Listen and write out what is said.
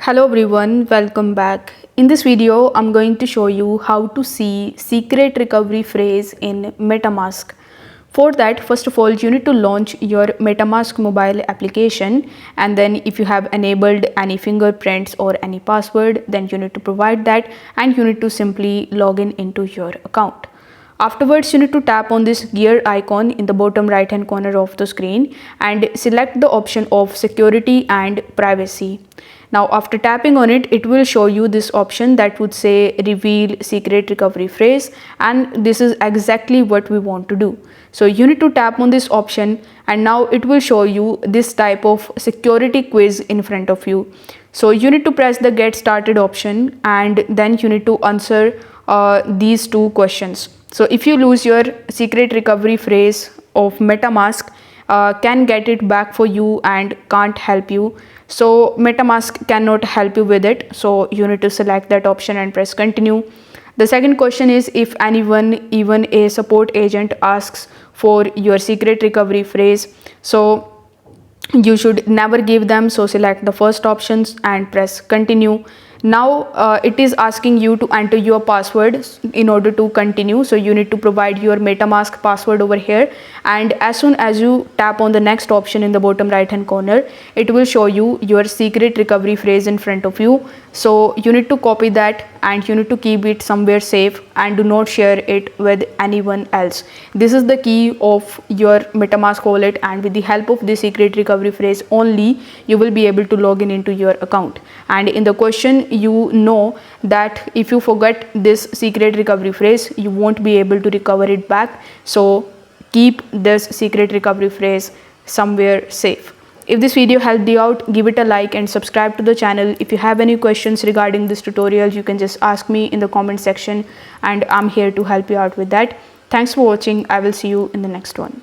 Hello everyone, welcome back. In this video, I'm going to show you how to see secret recovery phrase in Metamask. For that, first of all, you need to launch your Metamask mobile application, and then if you have enabled any fingerprints or any password, then you need to provide that and you need to simply log in into your account. Afterwards, you need to tap on this gear icon in the bottom right hand corner of the screen and select the option of security and privacy. Now after tapping on it, it will show you this option that would say reveal secret recovery phrase, and this is exactly what we want to do. So you need to tap on this option and now it will show you this type of security quiz in front of you. So you need to press the get started option and then you need to answer these two questions. So if you lose your secret recovery phrase of Metamask, can get it back for you and can't help you. So Metamask cannot help you with it. So you need to select that option and press continue. The second question is if anyone, even a support agent, asks for your secret recovery phrase, so you should never give them. So select the first options and press continue. Now it is asking you to enter your password in order to continue. So you need to provide your Metamask password over here, and as soon as you tap on the next option in the bottom right hand corner, it will show you your secret recovery phrase in front of you. So you need to copy that and you need to keep it somewhere safe and do not share it with anyone else. This is the key of your Metamask wallet, and with the help of this secret recovery phrase only, you will be able to log in into your account. And in the question, you know that if you forget this secret recovery phrase, you won't be able to recover it back. So keep this secret recovery phrase somewhere safe. If this video helped you out, give it a like and subscribe to the channel. If you have any questions regarding this tutorial, you can just ask me in the comment section and I'm here to help you out with that. Thanks for watching. I will see you in the next one.